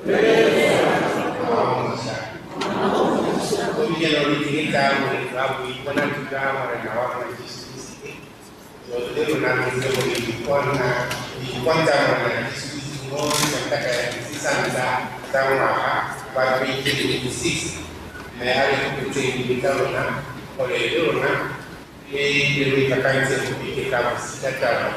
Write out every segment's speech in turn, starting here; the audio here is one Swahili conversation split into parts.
Naomba sana. Vijana walitirika mwenye ikuona tukama na watu na jisusi. Leo na mzee ilikuwa na jisusi moja nataka ya sisa na kwa 2026 na yale kutengeneza na ole leo na ile ikaanza kupika kama sitata na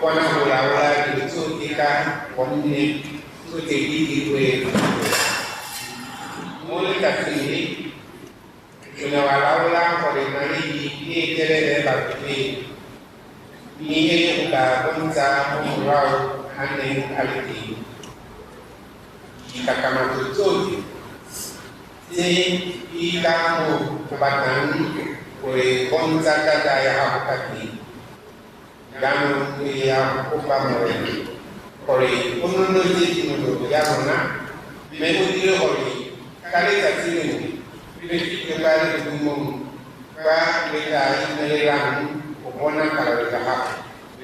wana ula itu kita komuni itu jadi itu mulai kali kuna wala kore nari ni tere bakti ni udah kunca murau ane aliti kita kama tujuh si ikamu kebatan kore kunca kata ya hakati dan ya upamu kore ununuji nunu ya mana memudi kore kali kasih Bagi kembali ke bumung, ba mereka ini melelang, pokoknya kalau mereka hak,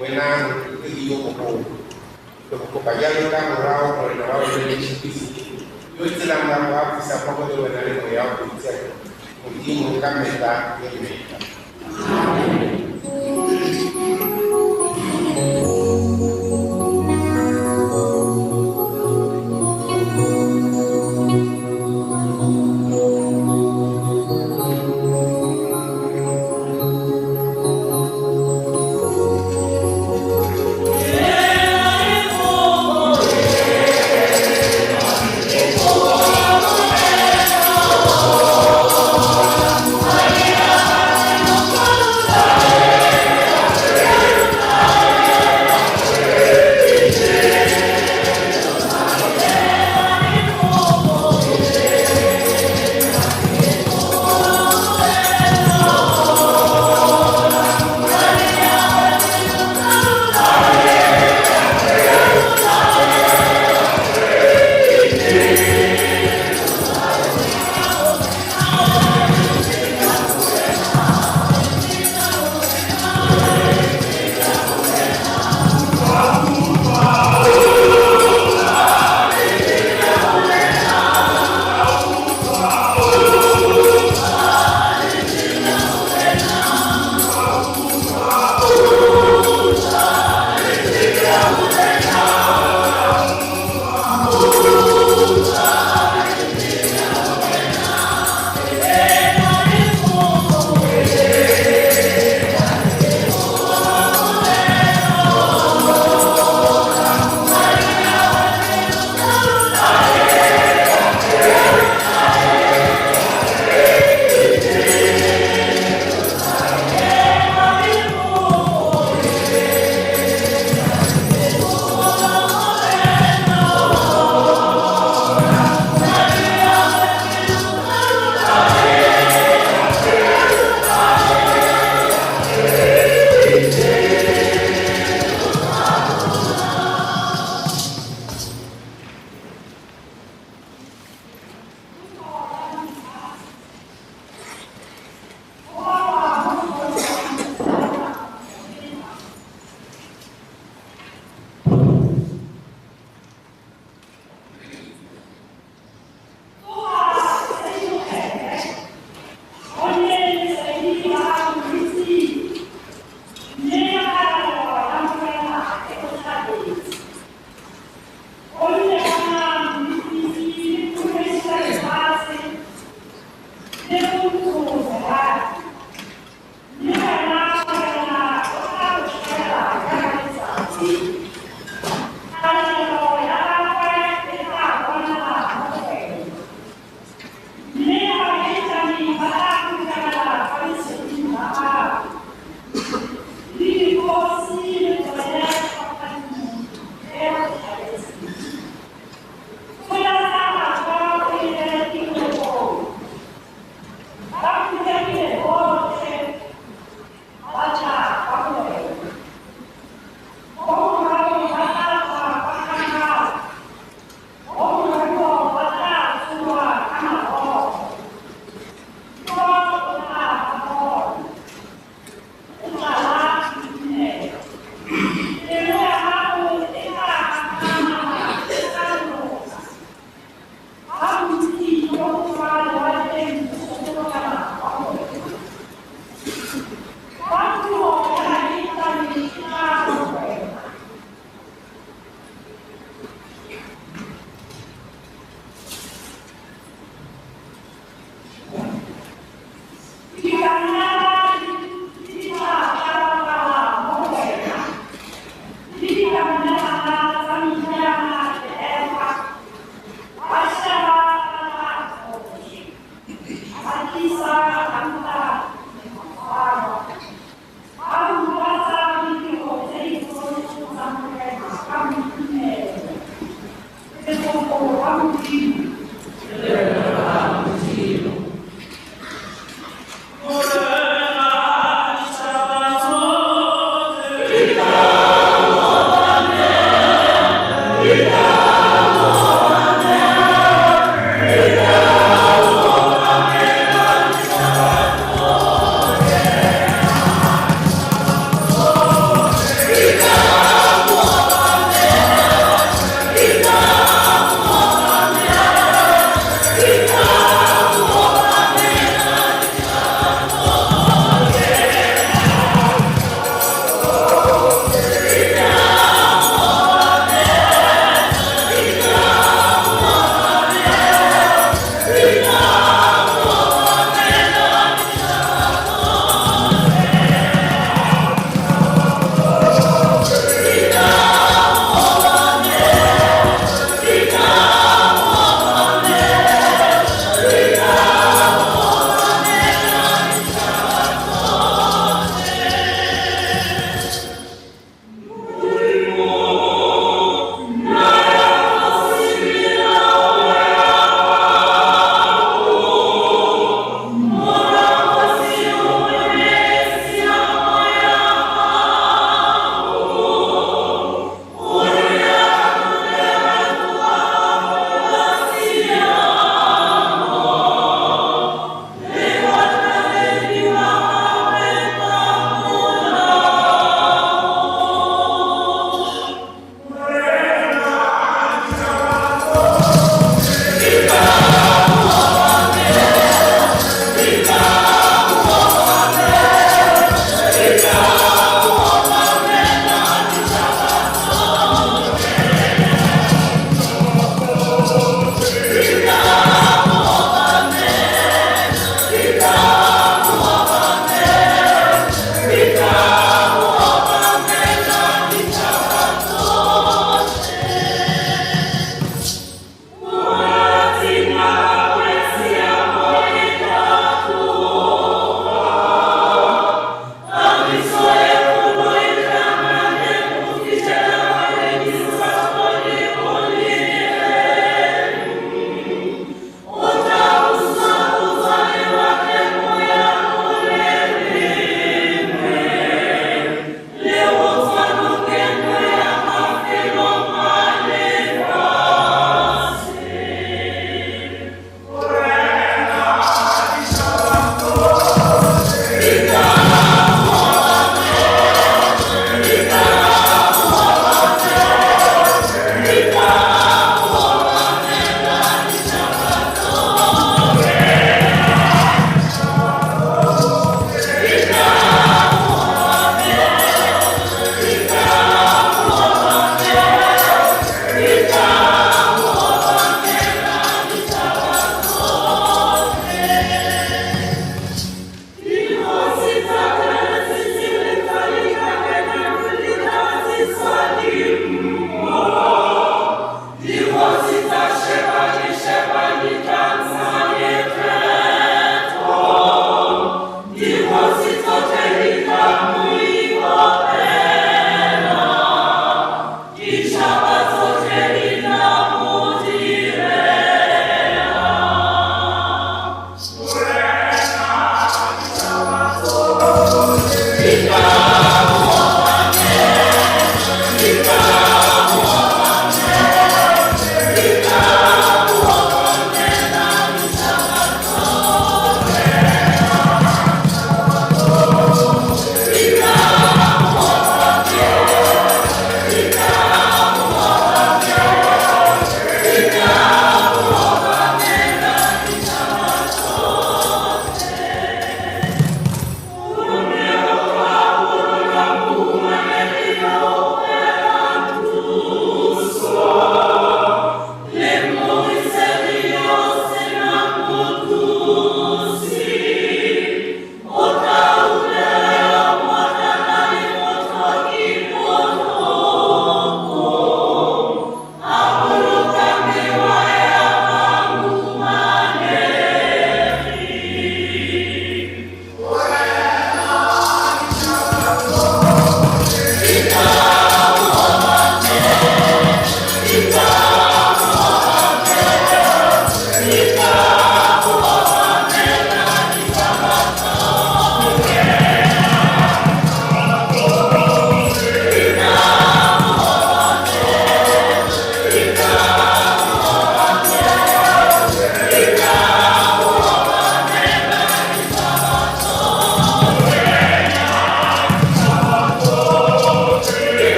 benang itu hidup pokok payah kita merau dari sisi, itu dalam dalam bisa pokok dari mereka bisa, mungkin mereka minta mereka.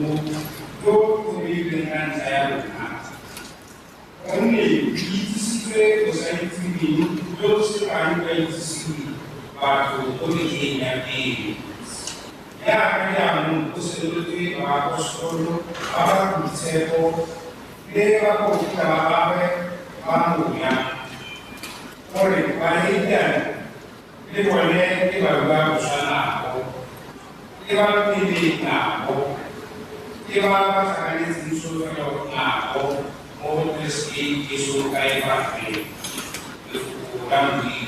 Mungu dengan saya benar. Only discipline was anything those who are going to see but only in a day. Ya kaya usulti apostolo para disebo deva kokita abe pamunya. Ore pahidan le wale ke baga usana ko. Iba pili na ko. Iba pasangani sinso na ko. Mo meski isu kai pati. Kurang di.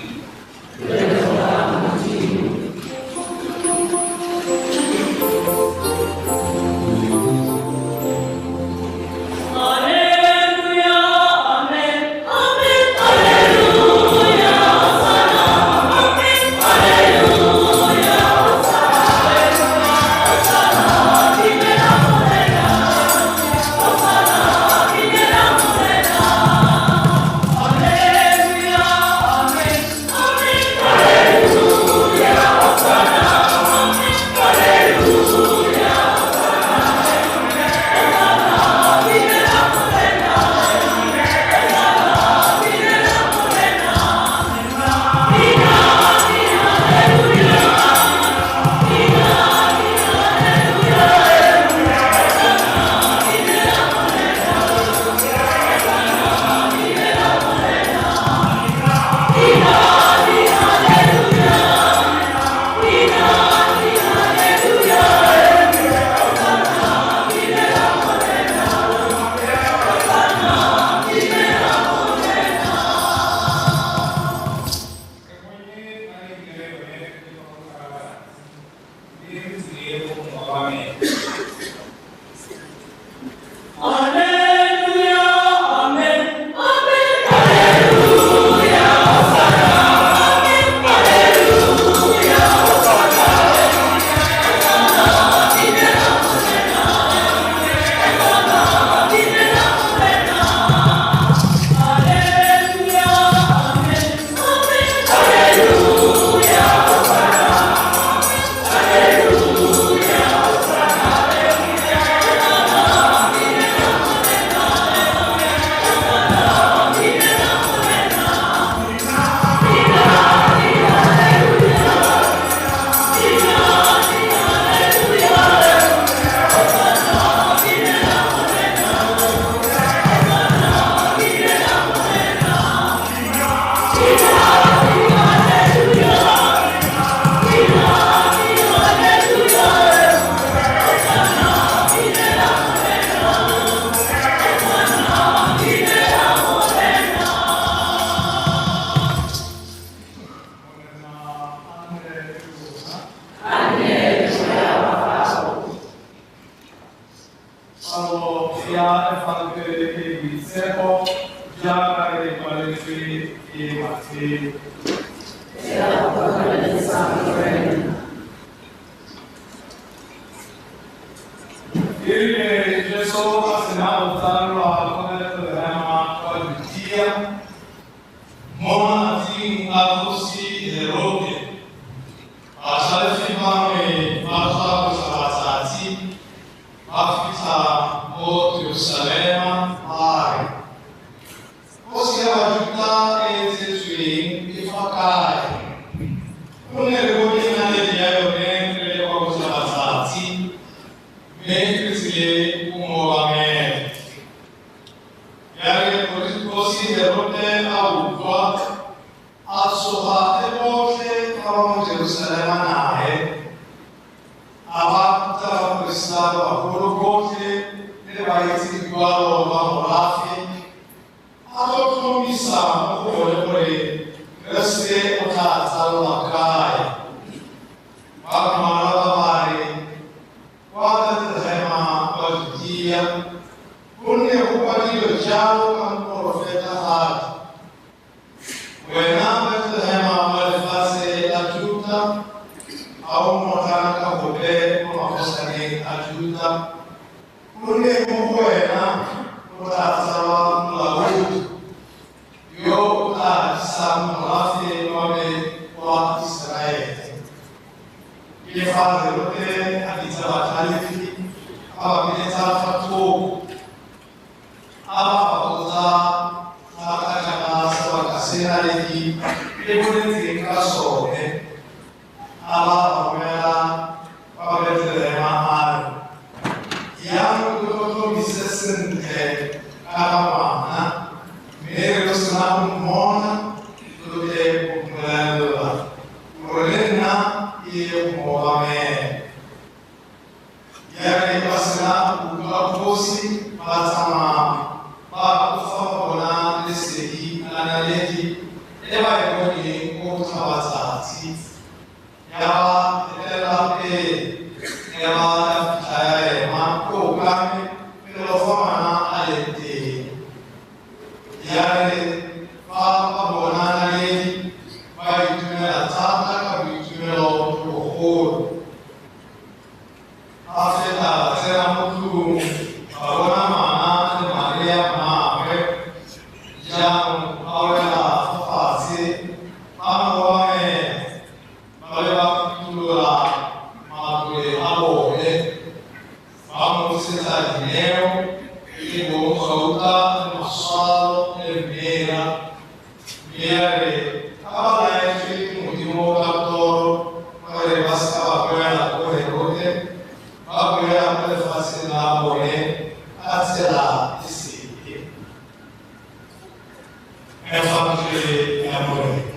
Ile fase yote akiza watalifi yale basena ukaposi patama ba kufabona lesedi analeti eba yoni okutawazati yaba elape yaba ay mako kame pero famana alete yale fabona naleti ba itumela tata ka itumela ohor afela tera mutu abona mana de maria mawe jam awela fase amwame maleba tulula matule abore vamos sentar dinheiro e vamos voltar no solo primeira viere abala este último captor para bastar para correr Apoiar para fazer na morrer, até esse é fato de amor.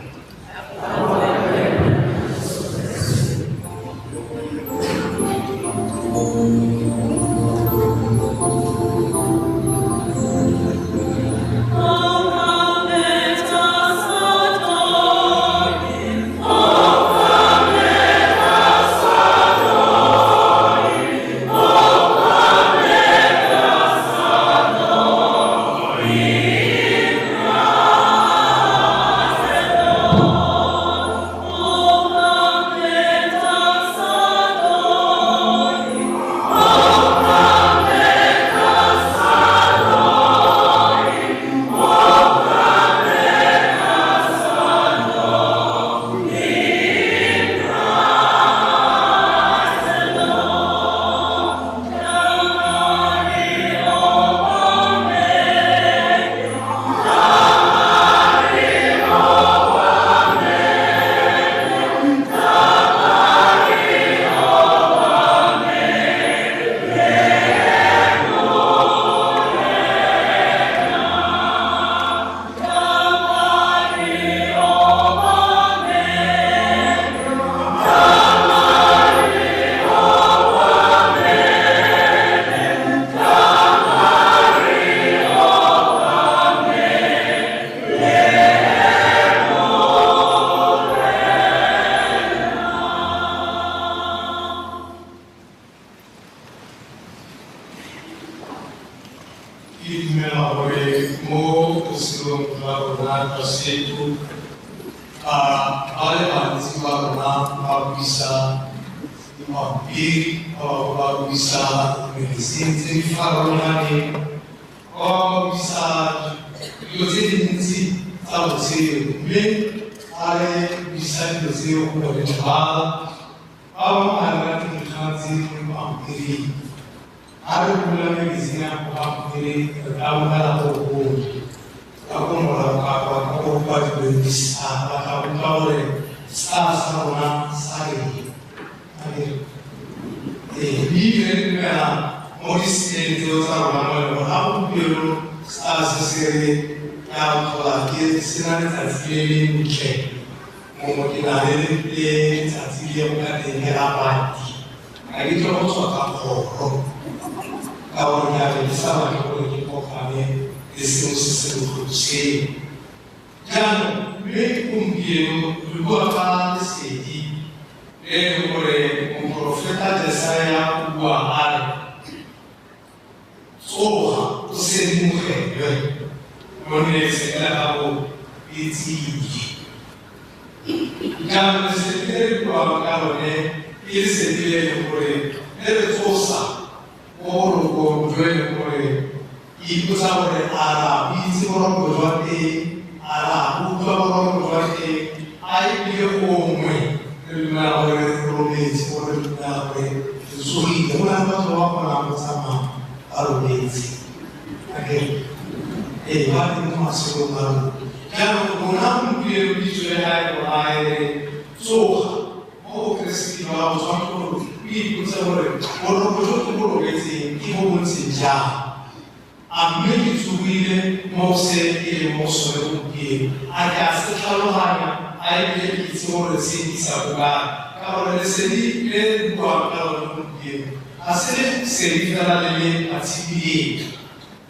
assez servir dans les parties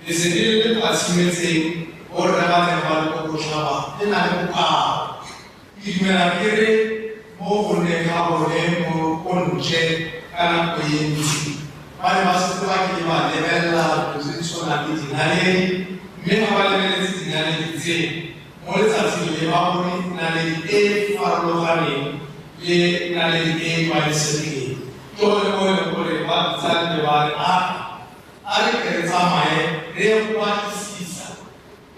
les élèves parties or dapat lepas berusaha dan ada buka ini menakiri mau boleh mau konje karena begini pada masa itu lagi mana level lah posisi nanti tinggalin memang level itu tinggalin itu mulai saat ini mau tinggalin farlo hari tinggalin pada segi boleh buat saat lebar ada kerja mai dia buat sisa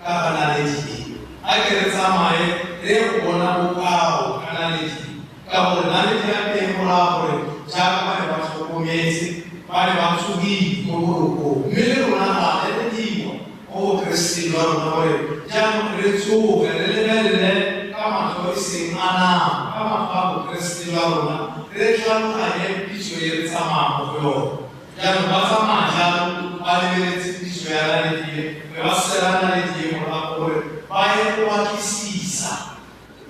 kana leji akere samaye re bona ukao kana leji kabo nani yake murabore chaka pale baso komezi pale basugi muruko mele rona leji o kristi loro nore jamu rezu lele kama toisi ana kama kabo kristi loro rejan aye bicho yere sama moyo jamu basama jamu pale bicho yara leji Wasserana leji murabore bayan waki sisa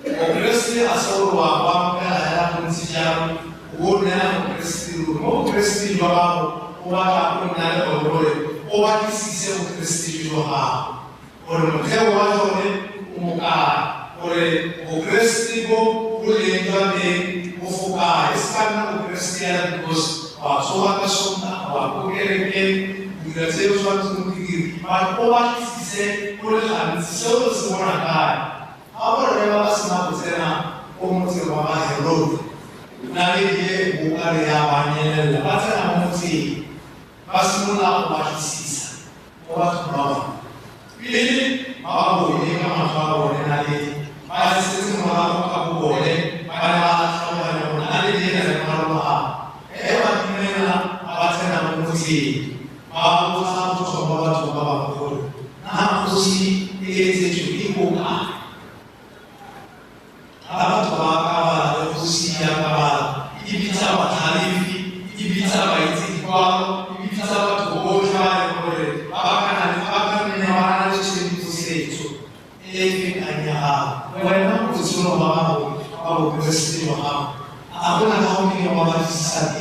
Kristi asal wabam kaya kunsijaru wona Kristi babu waka kunna olore waki sisa Kristi joha ore mtewa wale umuka ore Kristi bo ule ngabe ufuka iskana Kristi ya dos wa soha kasonda wa kukereke Grazie a Suo Dio, ma poi si se voleva solo se vuole andare. Allora aveva la sua posizione come se lo avesse rotto. Na lei bucare a bagnare, basta molti. Basta una partita. Ora prova. Quindi, ma voi come fare na lei? Ma se non la capo vuole, ma la fare na lei è una roba. E va bene la basta molti. Aku satu coba betul. Nah, posisi ini jadi buka. Apa coba kabar posisi yang kabar? Ini bisa berhari, ini bisa berisi kuat, ini bisa berboja yang boleh. Akan menawarkan sesuatu posisi. Ini hanya bagaimana posisi orang baru Kristi orang. Aku nak tahu ni orang sesat.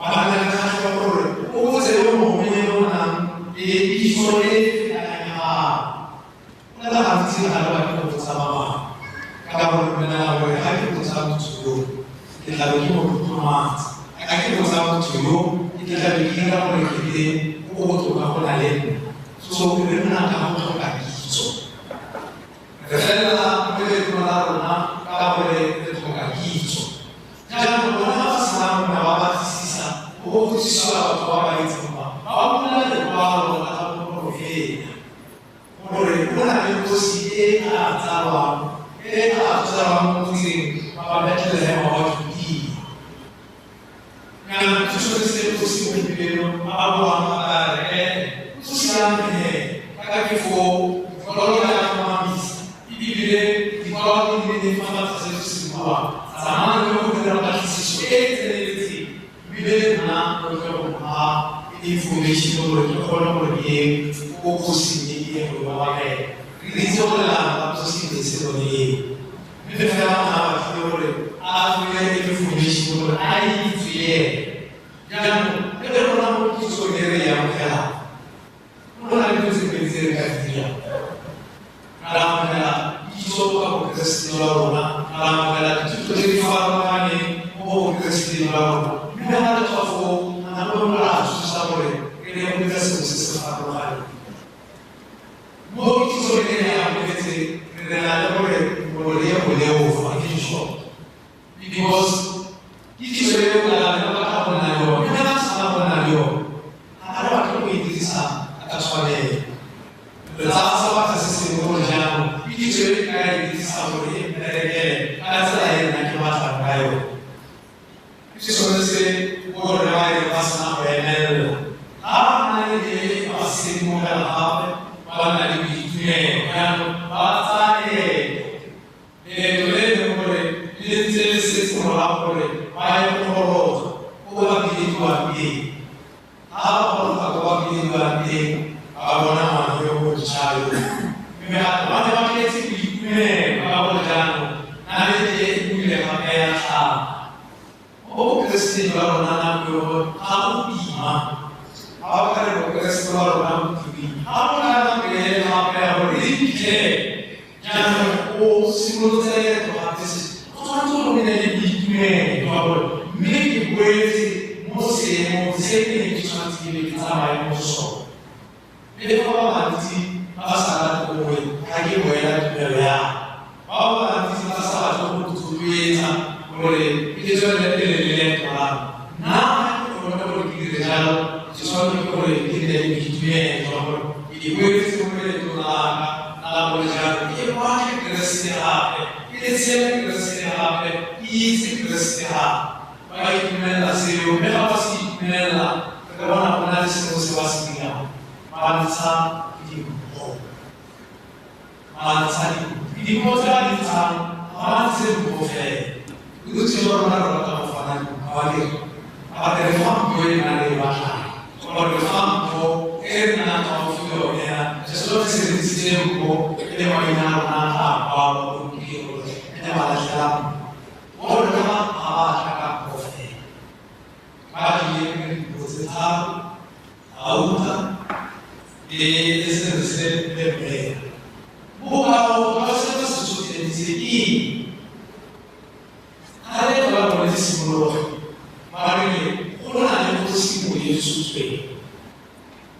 Bagaimana cara orang o zero momento na isole na nada hati halawa ko sama kama na wewe haki kusabu tuyo kitabu kuma haki kusabu tuyo kitabu kinga kwa kile ko to ka kona le so kuna kama to ka kicho kala mbele kuna na kama le to ka kicho jambo na sana na baba sisa o kutisha watu wa hizo Aula de Paulo na profeta. Ore kuna nikosi atawa muziki mabadala ya watu hii. Na tuchukue kusiku mbele abo amare tusiambe akakifo kolona ya mamisa. Biblia ikao ni mfano sasa kwa zamani kuna bakisi ete Biblia na kwa information or ye o kusi ye ko wale rizo la apsosi de se doni me fa ha fiore a fiore information or ai fiere jamo pero na mo kiso gere ya kala no na ko se pensere ka dia ala kala kiso ka ko Kristo la rona ala kala tutto di farlo mani o Kristo la rona me na to fo na ko la sapore che le universo si sta parlando molti sono che avete nella volevo fare ciò because chi ci voleva la parola non era stata io allora che quindi sa attuale la sua si conosciamo chi ci voleva che sa perché alza è chiamata Caio ci sono se vorrei passare nel Amani asimu kalahabe wana libitune kan batane tole mole lizele se mole mayo moro oba bitu abi aba kwa bitu abi abona mayo ko chayo me wana wake si bitune aba jano nale je ile mabaya sa o Kristi barona ko haupima awakare ko Kristi barona kibi awakare ke apa berike jangan o simultane to hatis to mene dikme to make ways mose mo seke ni chanti ni tsama mo so ele kwa anti asala ko we kage wela ya awa anti asala ko tutueza ore izo le kwa na ko kile jalo sisoni ko le kile kitwe to iwe simule to na ko jalo ye wa kriste hape ile sele kriste hape izi kriste hape bai kumela sio mela basi kumela kama kuna sisi wasi ngia mansa ipo mansa ipo tani tani mansa ipo fe Uji orang orang kata fana awalnya, apa reform kau yang ada bahasa, orang reform kau kerana kau sudah ya, sesuatu sistem kau ini mana apa pun kau ini malah dalam orang orang apa cakap kau ini, bagi yang berusaha, awalnya di sistem lebih, bukan sesuatu yang disini. Ada orang boleh simulor, mari orang ada posisi boleh suspe.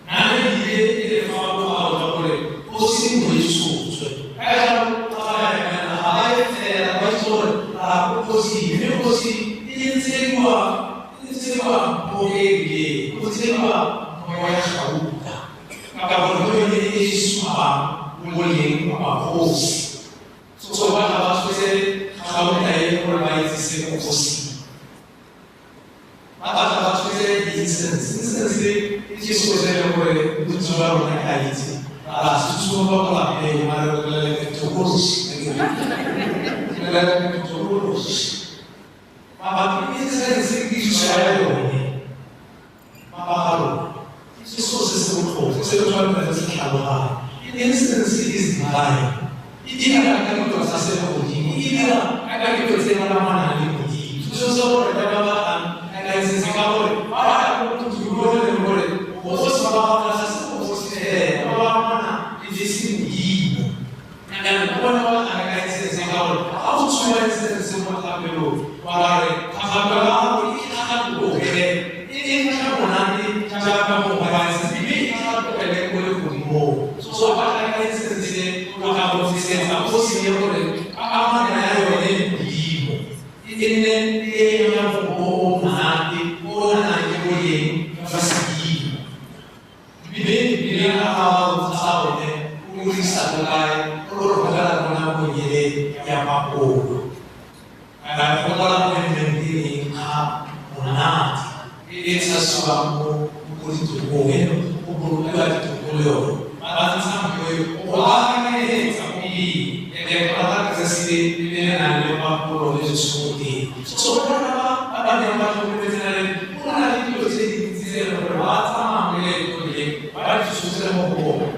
Nanti dia faham boleh posisi boleh suspe. Kalau ada yang betul, posisi ini semua boleh dia, semua boleh kabuka. Kalau boleh semua boleh posisi. So apa maksudnya? Kalau kita bermain sistem posisi, apa maksudnya instance itu sesuatu boleh dijual oleh kain. Sesuatu apa yang mana kita terus, kita terus. Apa ini sedikit saya ini, apa halu? Sesuatu yang kita instance is divine. Ini akan kita selesai begini. Ini akan kita selesai mana ni begini. Sesuatu yang kita akan selesai. Apa yang kita boleh. Fokus pada asas fokus mana di sini begini. Dan apa yang akan selesai. Apa semua selesai perlu. Walau kalau ini akan boleh. Ini akan nanti cara membaca ini akan boleh. So apa yang selesai. Kalau sistem posisi boleh, apa yang ada di hidup ini yang nanti boleh bersih. Bila awal tahun ini, urusan lain, orang boleh yang apa? Orang boleh menanti. Ini sesuatu untuk boleh. Orang sampai orang ini sampai yang orang kesini ini nanti mampu oleh sesuatu. Seorang apa yang mampu berjalan, orang itu jadi berbahasa mengenai banyak sesuatu yang mampu.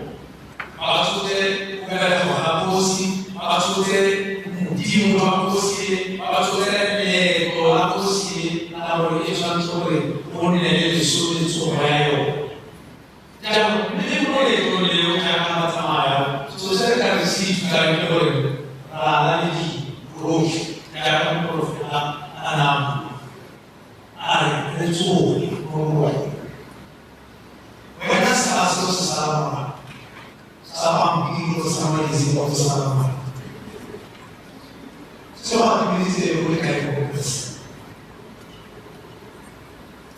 Maksudnya bukan orang posisi, maksudnya di orang posisi, maksudnya orang posisi, namun itu sampai orang yang disuruh supaya jangan boleh jangan macam sosial kan sih kan boleh lagi terus jangan terus anak itu boleh mereka sama begitu sama di sini sama semua di sini boleh kayak fokus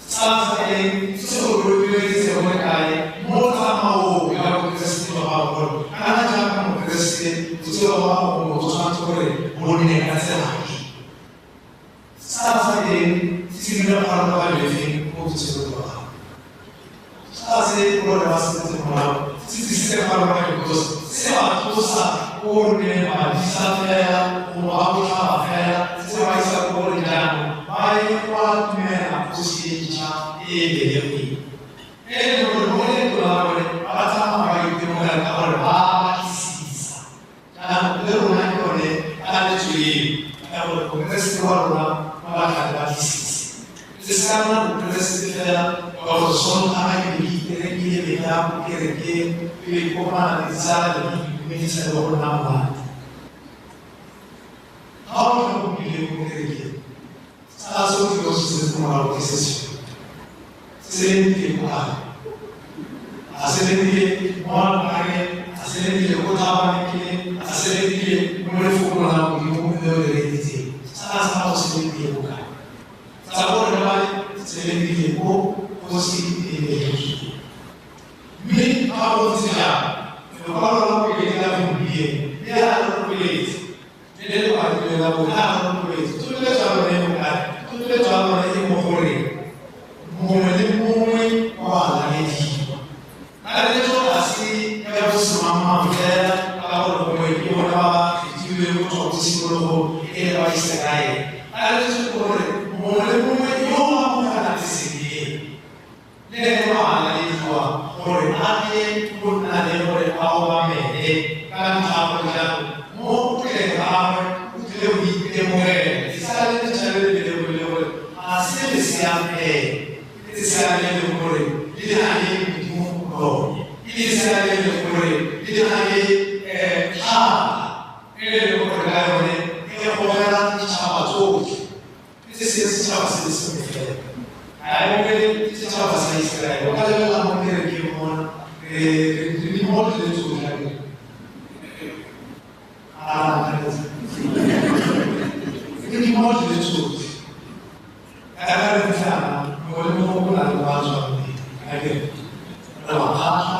sama sekali seluruh dunia boleh kayak mau kalau Kristi bahawa anak jangan Kristi itu bahawa Tuhan boleh boleh kasih lagi. Saat ini sisi orang orang ini untuk berdoa. Saat ini orang masih berdoa. Sisi orang orang itu setiap dosa boleh disafaya, orang apa setiap dosa boleh jangan. Baik waktu mereka posisi ini. Boleh boleh apa yang kita lakukan apa sisa. Jangan berulang boleh ada cuci. Kalau Kristi orang malah ada sisa. hana ki tere ki le ta kere ke le ko ma na sala de mi sa do na ma how do we live with sala so que os se moral que se se ko asele moral pare asele ko ta ba ke asele mo le fu ko na ko mo de réalité sala so ko ka sabor de ba se ko aussi mais avant ça le parole que il a oublié il a oublié il a oublié la bonne tout le temps tout le temps il m'a volé mon voilà les filles allez toi assis il y a aussi maman frère alors comme il y a tu veux autre psychologue et là il s'est allé allez toi mon yo la décider les gens les fois pour aller pour aller pour avoir mais quand tu mo que avoir que oui que morrer ça le challenge de assez spécial c'est ça le morrer il est allé du monde il est allé le morrer il est allé et le morrer et on va là ça va c'est ça c'est ça I already teach our science guy. What I will have to give on the more to the two. The more to the two. I have a family. I will know what I want to be. I get Ramahata,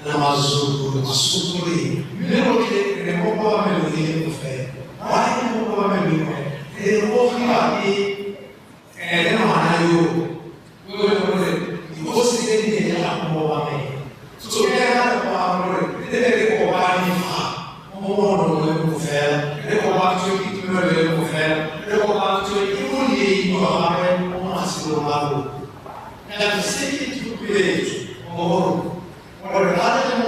Ramazu, Supuri. You know, the mobile melody of faith. Why the mobile melody? They walk here. And you go see the more so we have the more fair, the more to fair, the more to you are and the city to create or rather than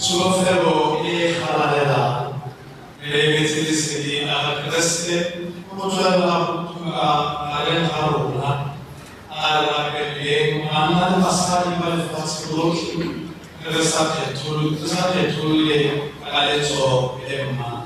Sulofelo e Halalela, Elementary di Agreste, Mojola Putuga, Aren Haruna, Ala Bebe, Anna Masari Balfasoloki, Resate Tule, Alezo, Emma.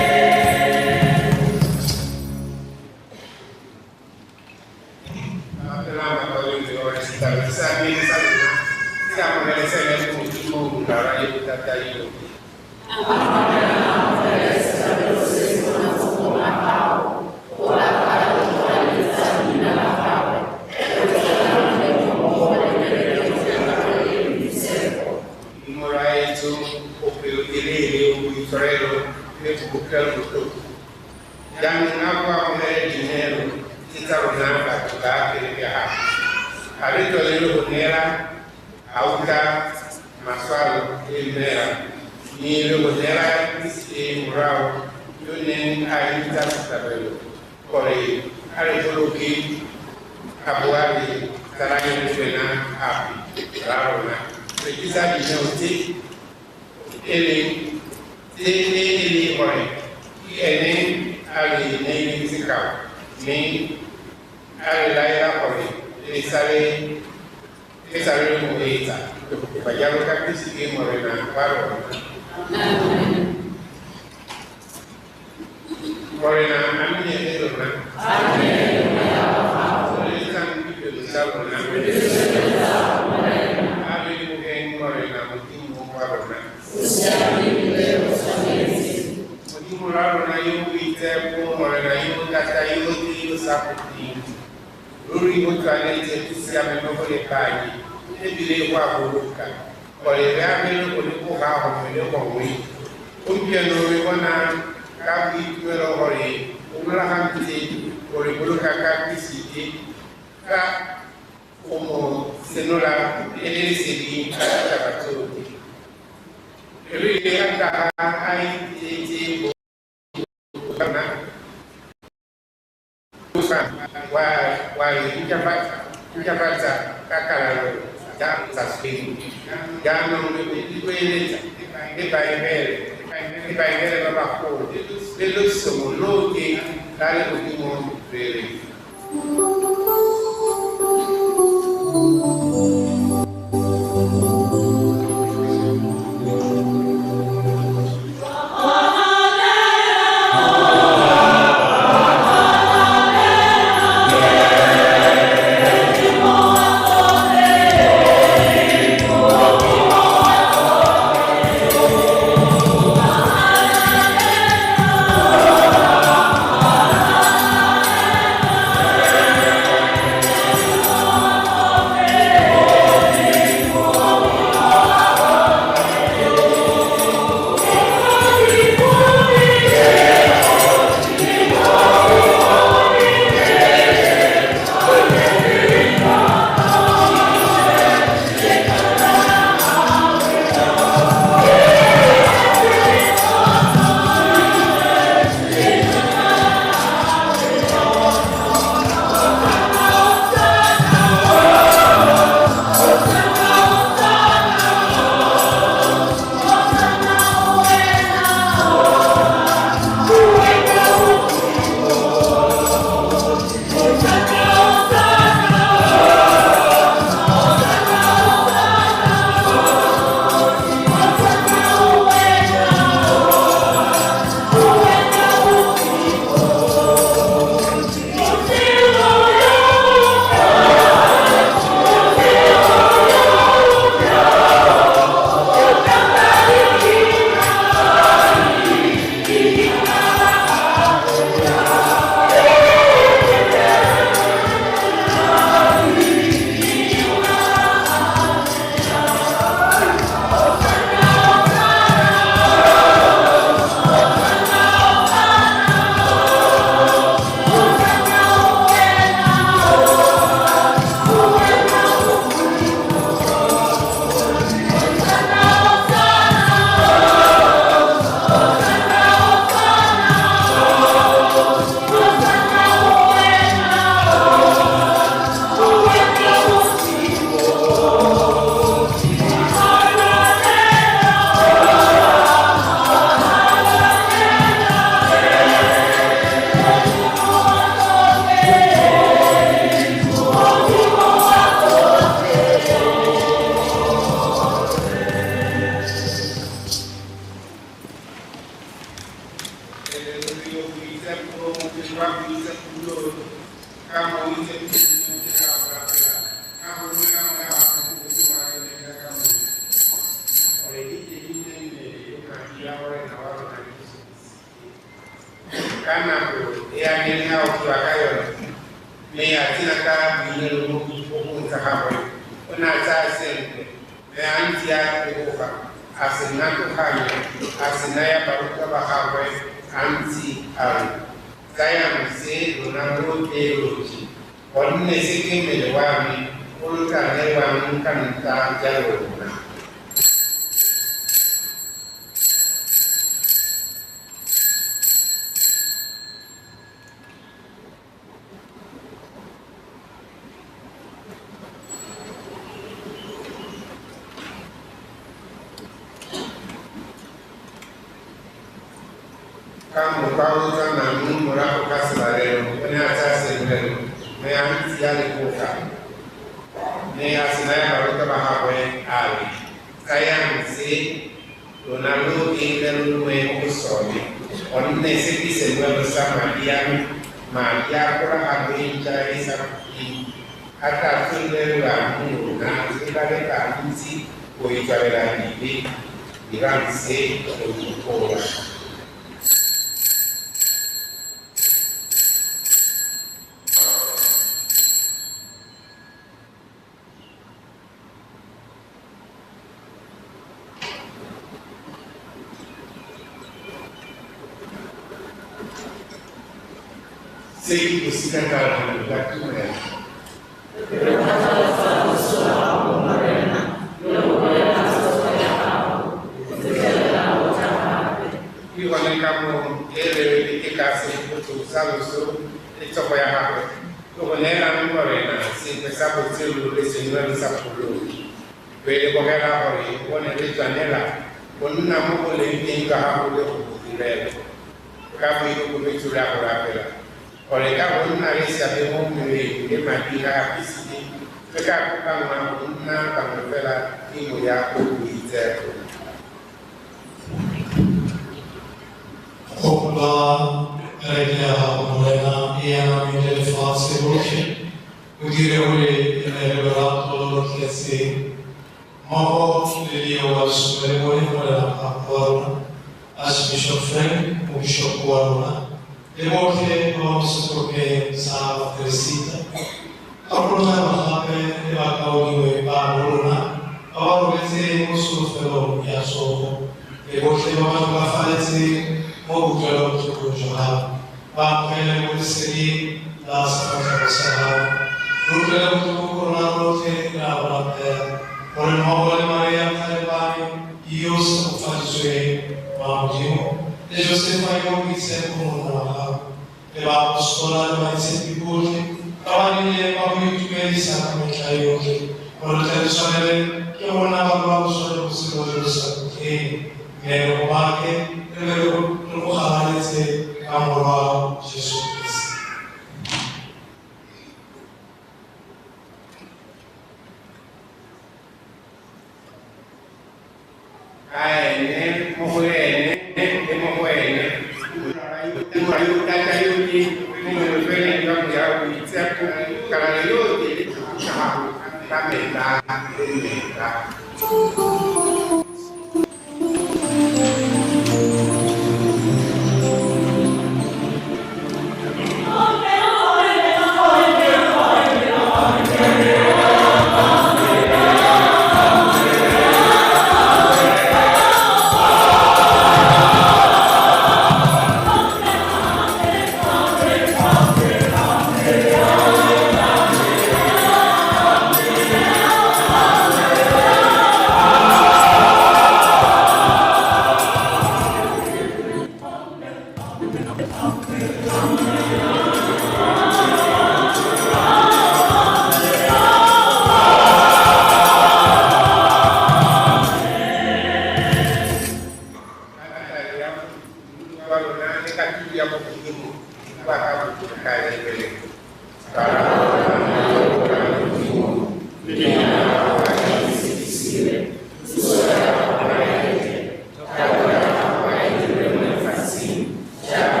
Yeah.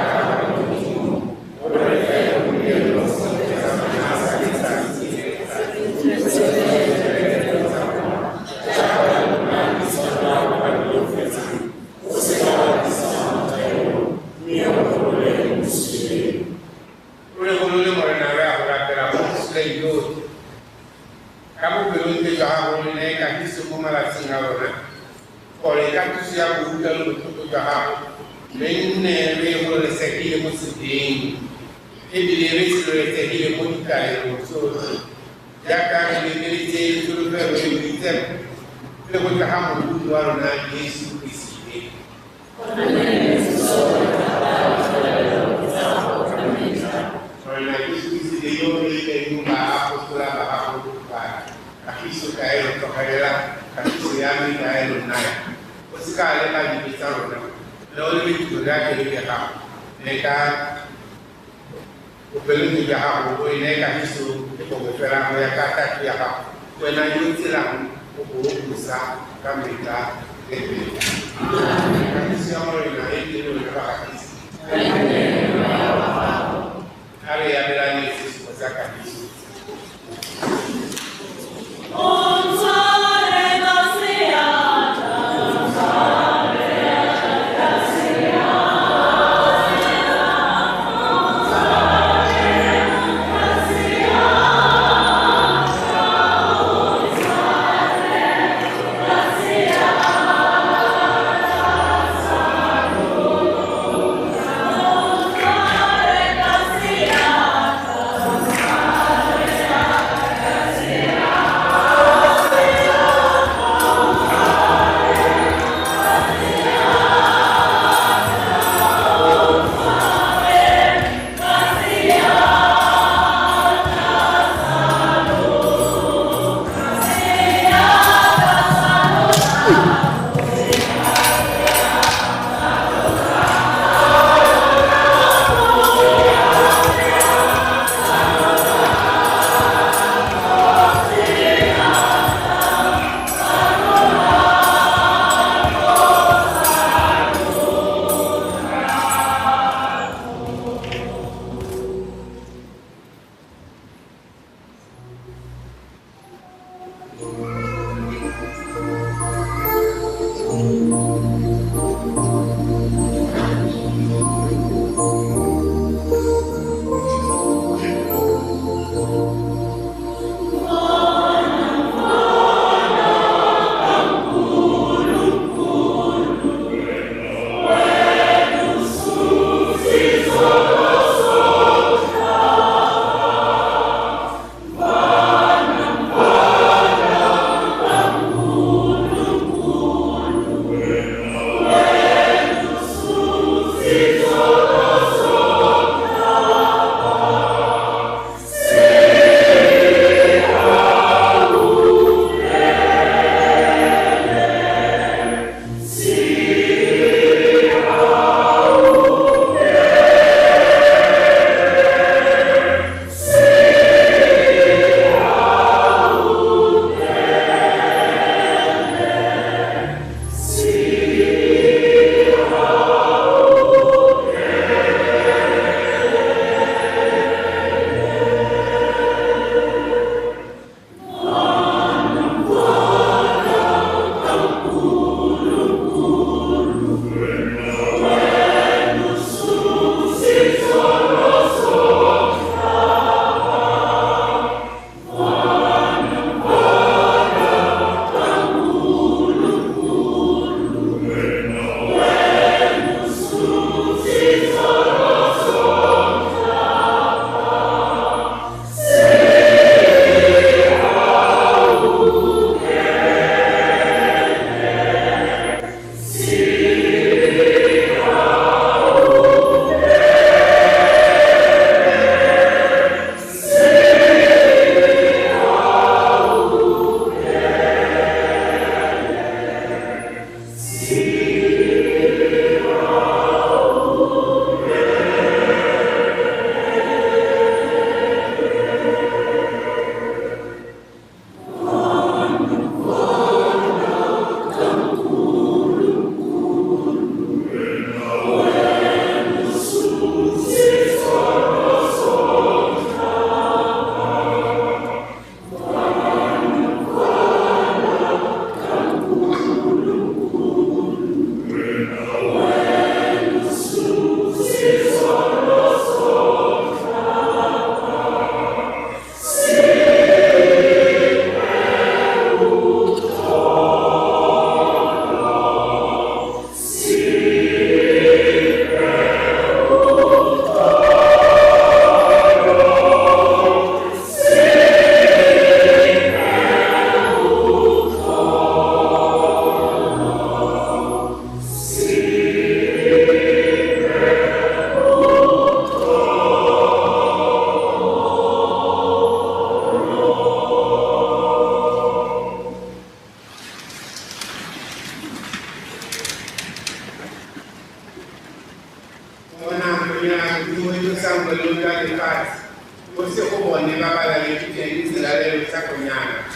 uno le seguire musidini e di rivestire le seguire monicare Jaka ni milite tulu pe we milite pe ko ta hamu du waro na Yesu Kristi na Yesu Kristi de yo ile nyumba apostola ba hapo pa akiso kaelo to kaela akiso yami kaelo naye osika ale ka ni bitaro na lo le bitu da ke le ha ne ka upelelezi ya hapo inaweka hizo kwa feramo ya kata ya hapo kwa na yote la kukuruhusa kama ita kanisa ambayo ina ndio inataka kanisa hali ya bilani sisi kwa kanisa Kenya, you sound a little bit in fact. What's the whole one? Never by the Egyptians, and I live in Sakonyana.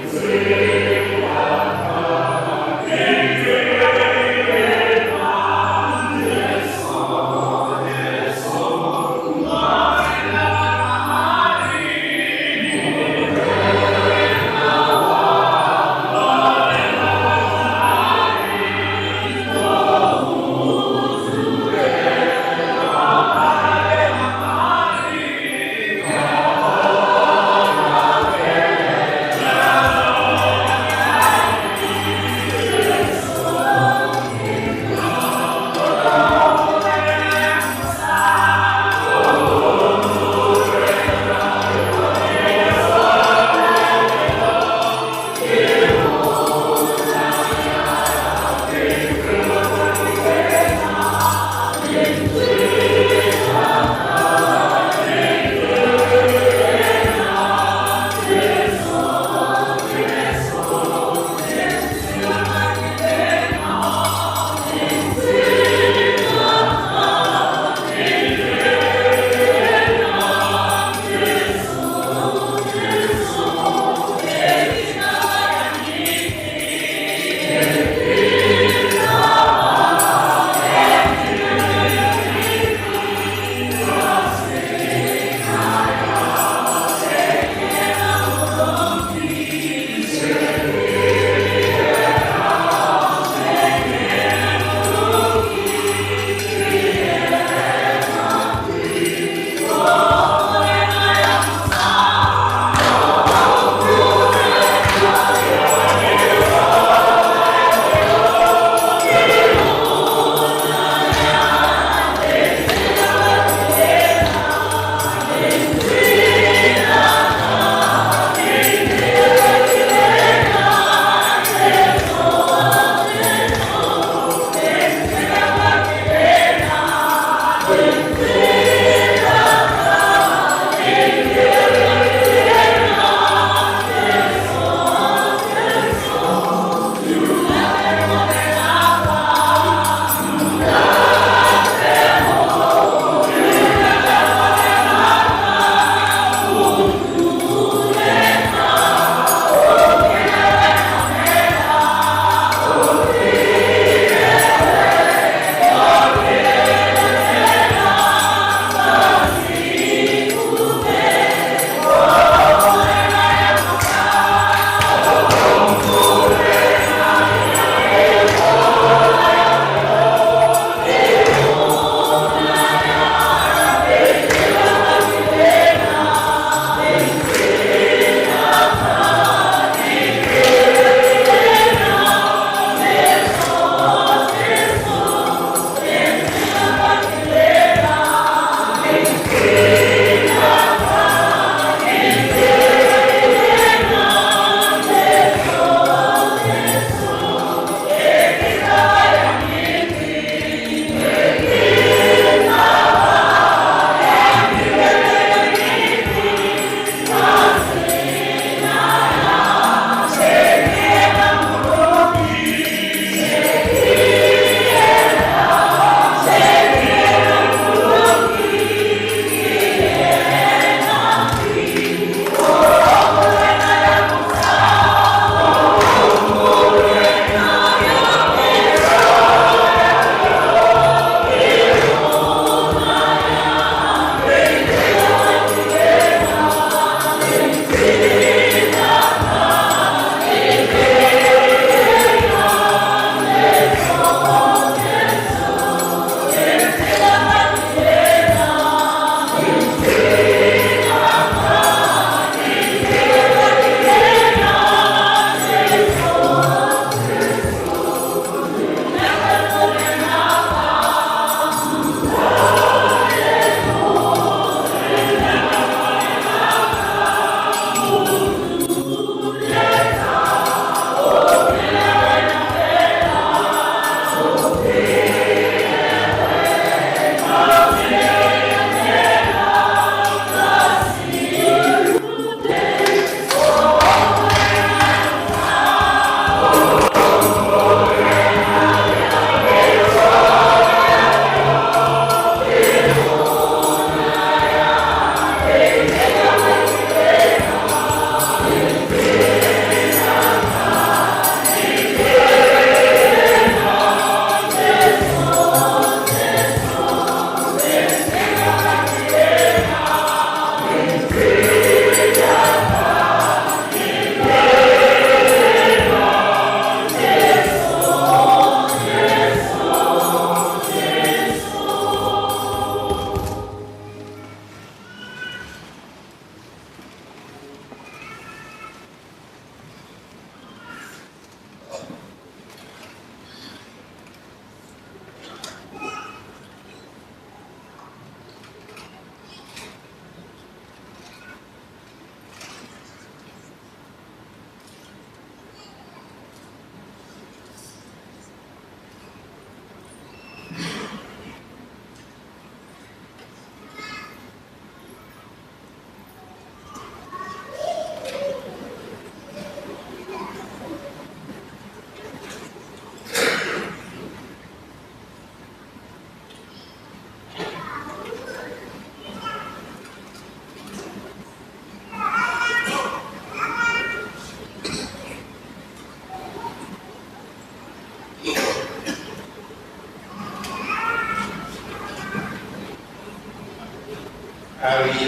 Let's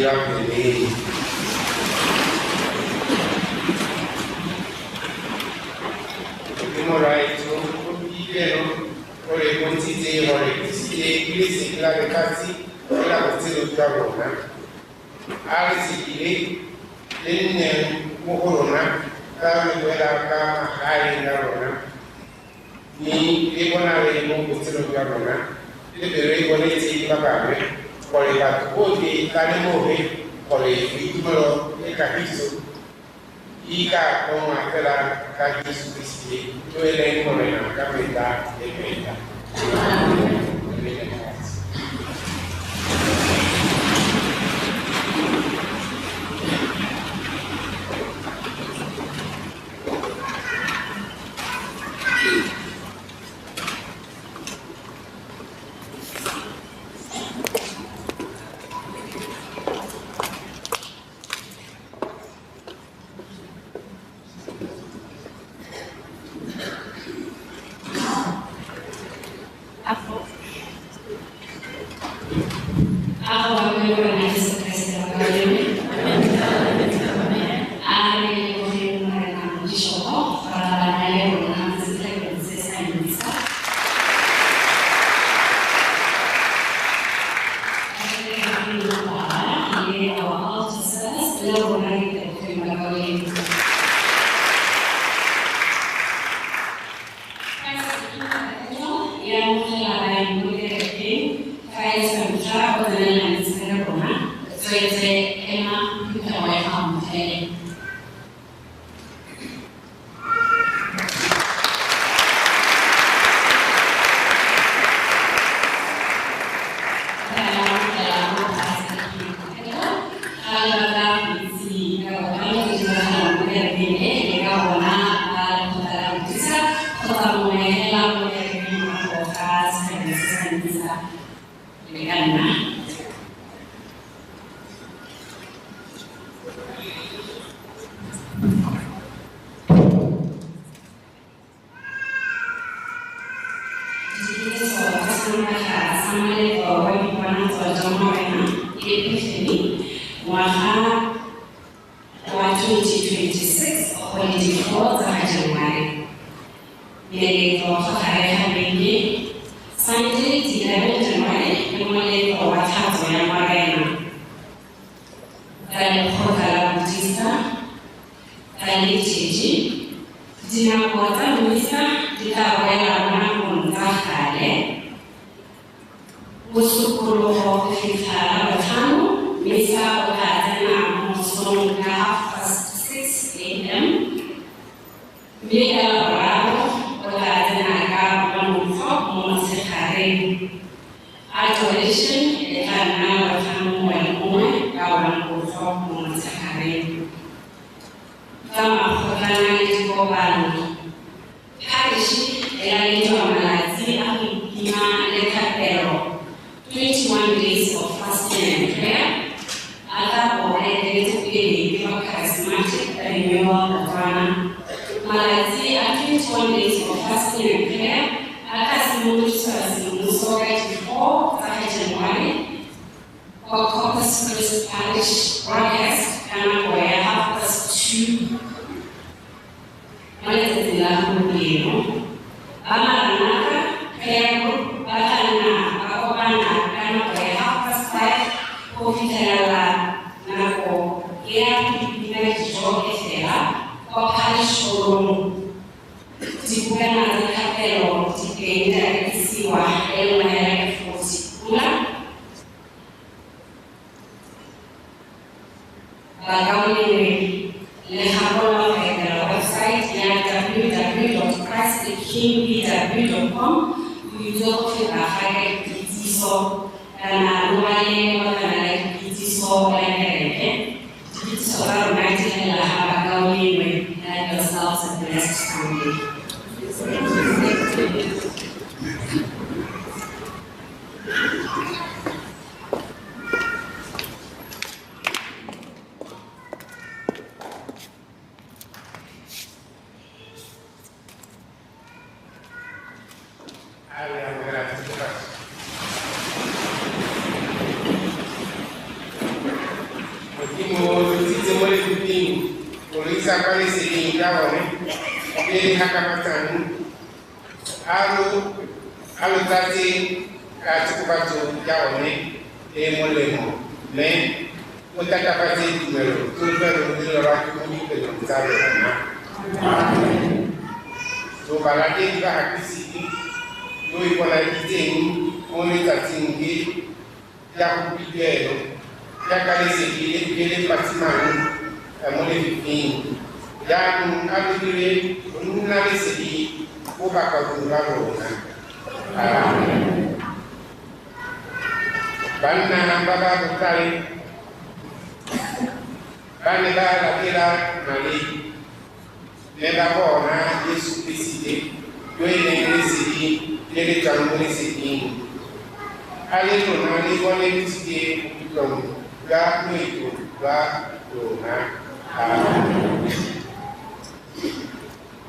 up the name. Right, so or a quantity or a place in la casi, la possibilità di lavoro. Alice, then Mokorona, Kama High Narona, ni Ebonare Mokusto Gavana, the regulating Bababe, or a Batuote, Kanimove, or a Figuro, a Capiso. Ika como aquela caixa de do elenco na capital de Penta. bisa kali sini kawan ini hakamatan alu tadi cukup batu kawan ini molemo ne kita dapat itu melu tujuan untuk orang ini berbicara dengan so baladi juga hakisi doi wana kiteni oni tatingi ya kupigero ya kalisi ile patimani amole vipini ya abigire unalisi kubaka kungalo banna baba kutali bani bala kila mali nenda bona Yesu Kristo yoine Kristo ele tambuli siki ale to na ni wole Kristo kutomu ga mwito ga dona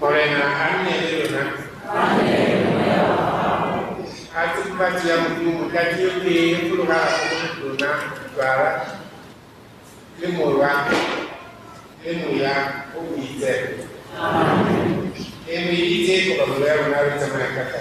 Morena amne dona ati kubati ya mtu kati yote kuloga dona bara lemorwa lemoya obize emi ite ko ba leo na ritama kaka